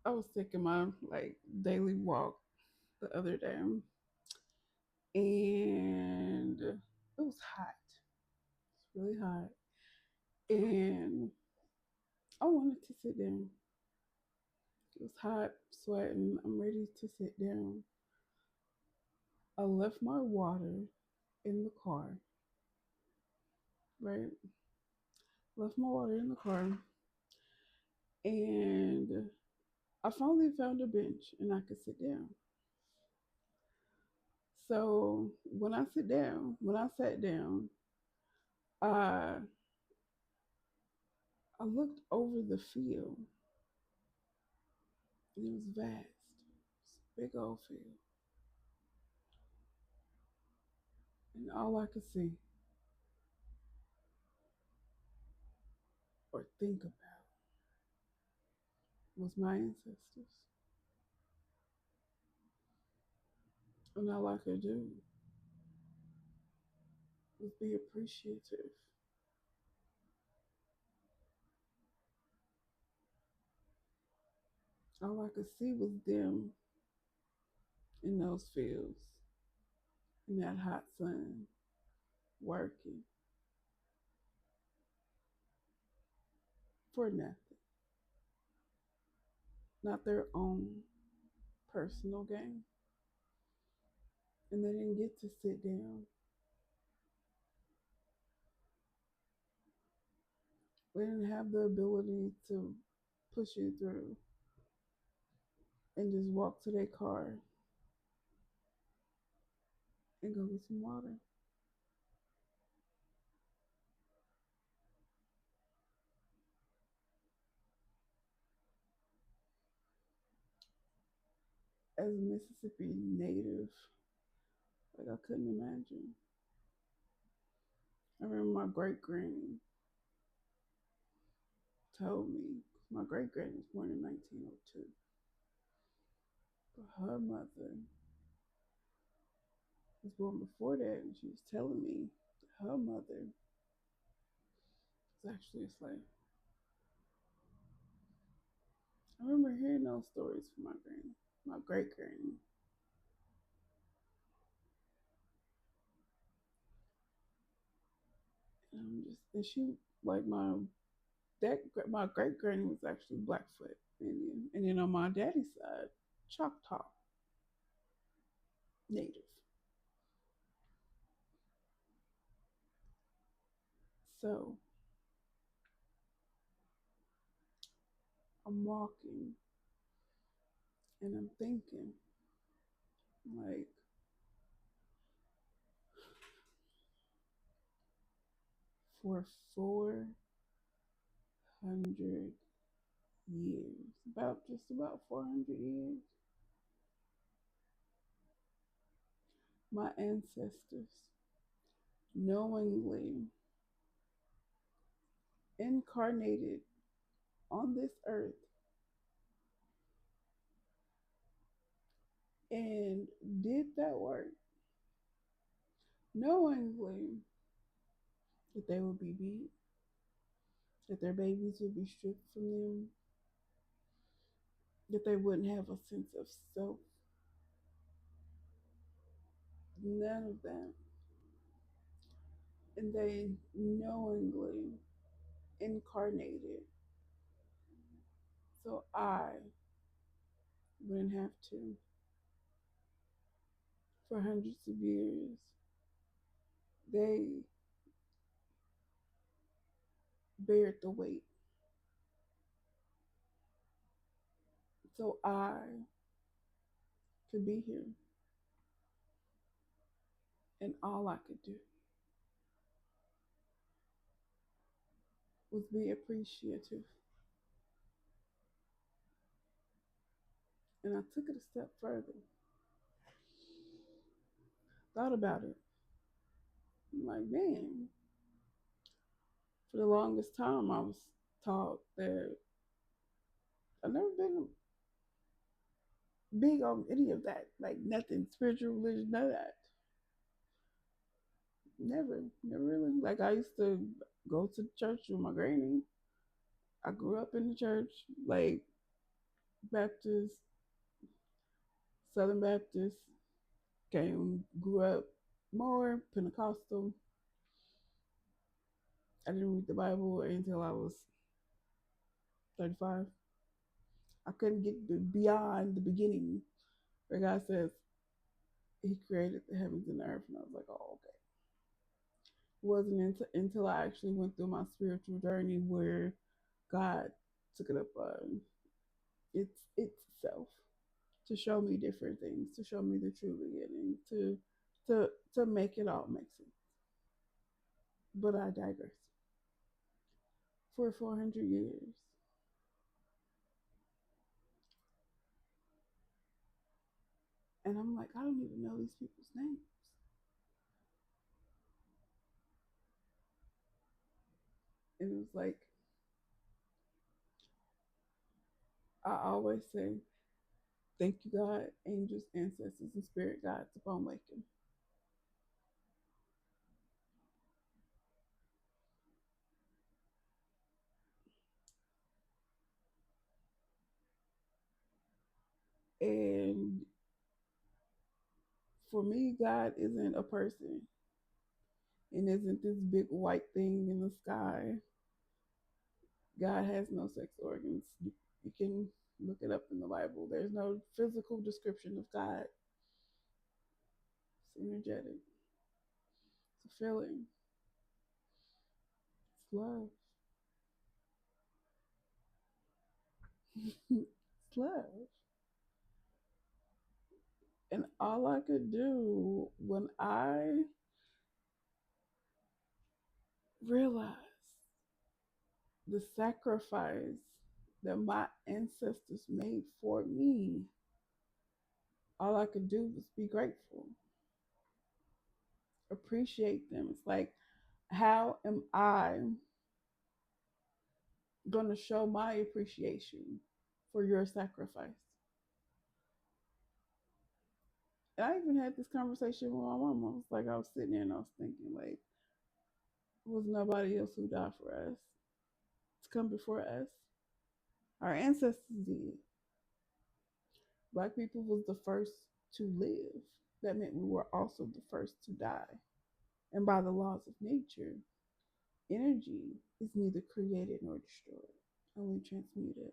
I was taking my like daily walk the other day, and it was hot. It's really hot, and I wanted to sit down. It was hot, sweating. I'm ready to sit down. I left my water in the car, right? Left my water in the car, and I finally found a bench and I could sit down. So when I sat down, I I looked over the field and it was vast. It's a big old field. And all I could see or think about was my ancestors. And all I could do was be appreciative. All I could see was them in those fields, in that hot sun, working for nothing, not their own personal gain. And they didn't get to sit down. They didn't have the ability to push you through and just walk to their car and go get some water. As a Mississippi native, like I couldn't imagine. I remember my great granny told me, my great granny was born in 1902, but her mother was born before that, and she was telling me that her mother was actually a slave. I remember hearing those stories from my granny, my great granny. And I'm just, and she, like my great granny was actually Blackfoot Indian, and then on my daddy's side, Choctaw Native. So I'm walking and I'm thinking, like, for 400 years, about 400 years, my ancestors knowingly incarnated on this earth and did that work, knowingly that they would be beat, that their babies would be stripped from them, that they wouldn't have a sense of self. None of that. And they knowingly incarnated so I wouldn't have to for hundreds of years. They bared the weight so I could be here. And all I could do was be appreciative. And I took it a step further, thought about it. I'm like, man, for the longest time, I was taught that I've never been big on any of that, like nothing spiritual, religion, none of that. Never really. Like I used to go to church with my granny. I grew up in the church, like, Baptist, Southern Baptist, grew up more Pentecostal. I didn't read the Bible until I was 35. I couldn't get beyond the beginning where God says He created the heavens and the earth, and I was like, oh, okay. It wasn't until I actually went through my spiritual journey where God took it up on itself to show me different things, to show me the true beginning, to make it all make sense. But I digress. For 400 years, and I'm like, I don't even know these people's names. And it was like, I always say, thank you, God, angels, ancestors, and spirit guides upon waking. And for me, God isn't a person and isn't this big white thing in the sky. God has no sex organs. You can look it up in the Bible. There's no physical description of God. It's energetic. It's a feeling. It's love. It's love. And all I could do when I realized the sacrifice that my ancestors made for me, all I could do was be grateful, appreciate them. It's like, how am I going to show my appreciation for your sacrifice? And I even had this conversation with my mom. I was like, I was sitting there and I was thinking, like, there was nobody else who died for us to come before us. Our ancestors did. Black people was the first to live. That meant we were also the first to die. And by the laws of nature, energy is neither created nor destroyed, only transmuted.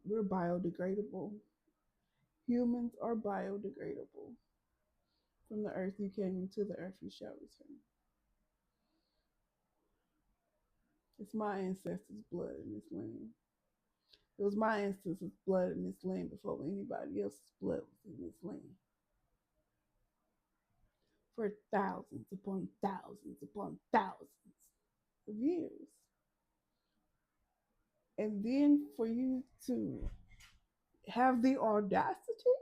We're biodegradable. Humans are biodegradable. From the earth you came, into the earth you shall return. It's my ancestors' blood in this land. It was my ancestors' blood in this land before anybody else's blood was in this land. For thousands upon thousands upon thousands of years. And then for you to have the audacity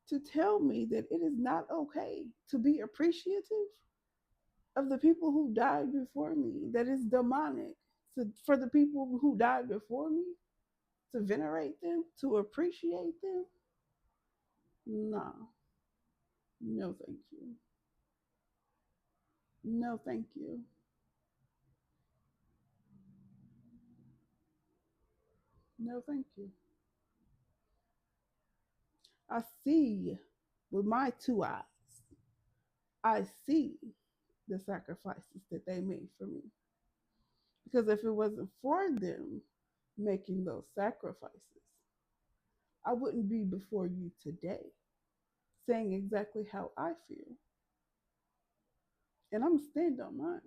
to tell me that it is not okay to be appreciative of the people who died before me, that is demonic for the people who died before me, to venerate them, to appreciate them. No, no, thank you. No, thank you. No, thank you. I see with my two eyes, I see the sacrifices that they made for me. Because if it wasn't for them making those sacrifices, I wouldn't be before you today saying exactly how I feel. And I'm stand on mine.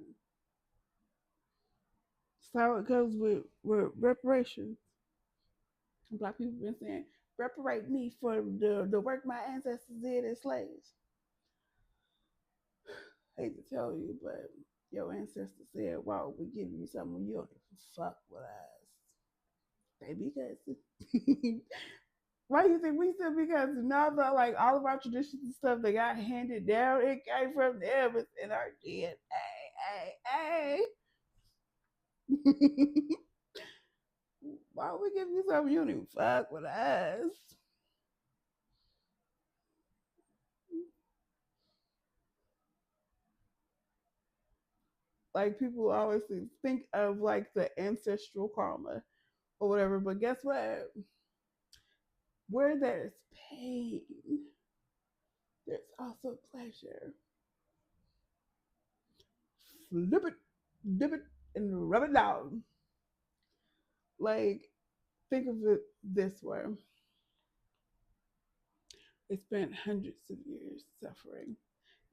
That's how it goes with reparations. Black people have been saying, reparate me for the work my ancestors did as slaves. I hate to tell you, but your ancestors said, "Wow, we give you something you don't fuck with us." They because why do you think we still because now that like all of our traditions and stuff that got handed down, it came from them. It's in our DNA. Why would we give you something you don't even fuck with us? Like people always think of like the ancestral karma or whatever. But guess what? Where there's pain, there's also pleasure. Flip it, dip it, and rub it down. Like, think of it this way: they spent hundreds of years suffering.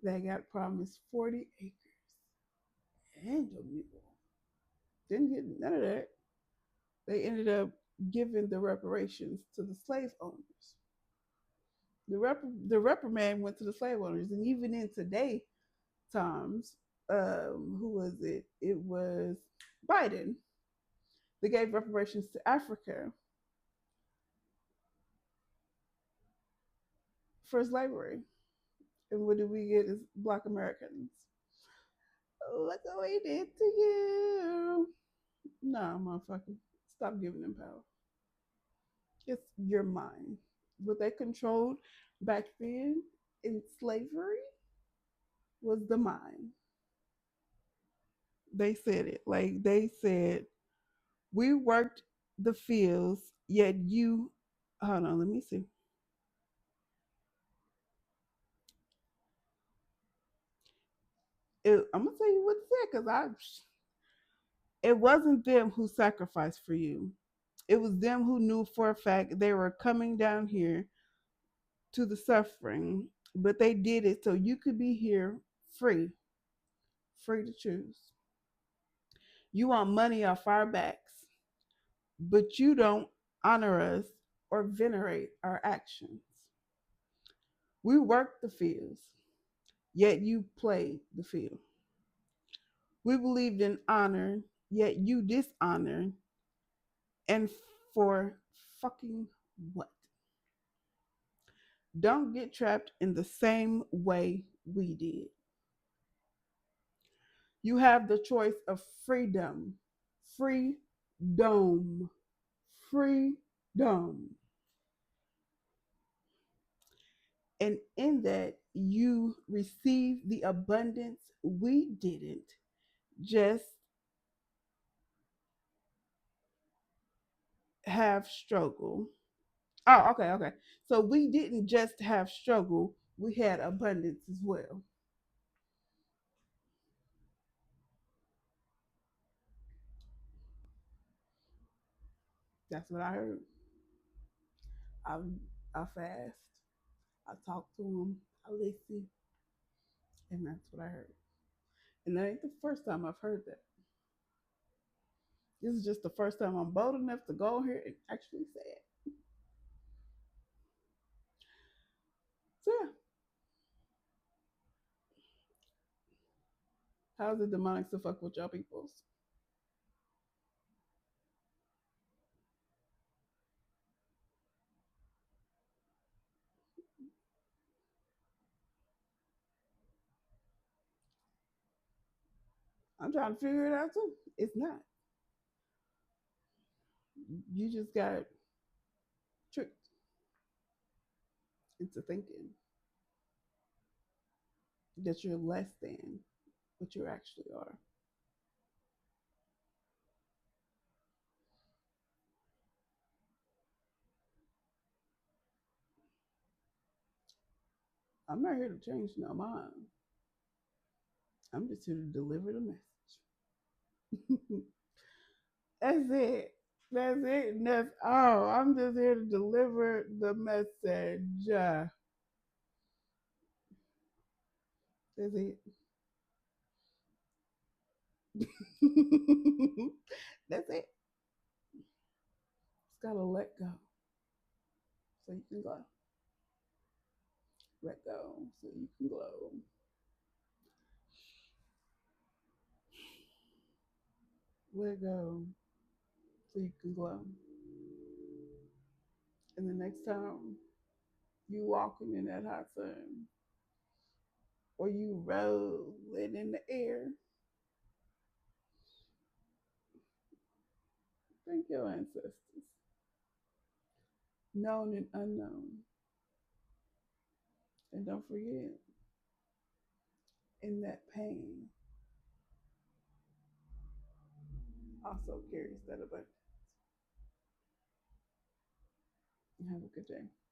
They got promised 40 acres and a mule. Didn't get none of that. They ended up giving the reparations to the slave owners. The reprimand went to the slave owners, and even in today times, who was it? It was Biden. They gave reparations to Africa for slavery, and what did we get as Black Americans? Look what we did to you. Nah, motherfucker, stop giving them power. It's your mind. What they controlled back then in slavery was the mind. They said it. Like they said, we worked the fields, yet you. Hold on, let me see. I'm gonna tell you what it said because I. It wasn't them who sacrificed for you. It was them who knew for a fact they were coming down here to the suffering, but they did it so you could be here free, free to choose. You want money off our backs, but you don't honor us or venerate our actions. We worked the fields, yet you played the field. We believed in honor, yet you dishonored, and for fucking what? Don't get trapped in the same way we did. You have the choice of freedom. Freedom. Freedom. And in that, you receive the abundance we didn't just have struggle. Oh, okay, okay. So we didn't just have struggle, we had abundance as well. That's what I heard. I, I fast. I talk to them. I listen. And that's what I heard. And that ain't the first time I've heard that. This is just the first time I'm bold enough to go here and actually say it. So yeah, how's it demonic to fuck with y'all peoples? I'm trying to figure it out too. It's not. You just got tricked into thinking that you're less than what you actually are. I'm not here to change no mind. I'm just here to deliver the message. That's it. That's it. And that's all. I'm just here to deliver the message. That's it. That's it. Just gotta let go so you can glow. Let go so you can glow. Let go so you can glow. And the next time you walking in that hot sun or you rolling in the air, thank your ancestors, known and unknown. And don't forget, in that pain also carries that abundance. Have a good day.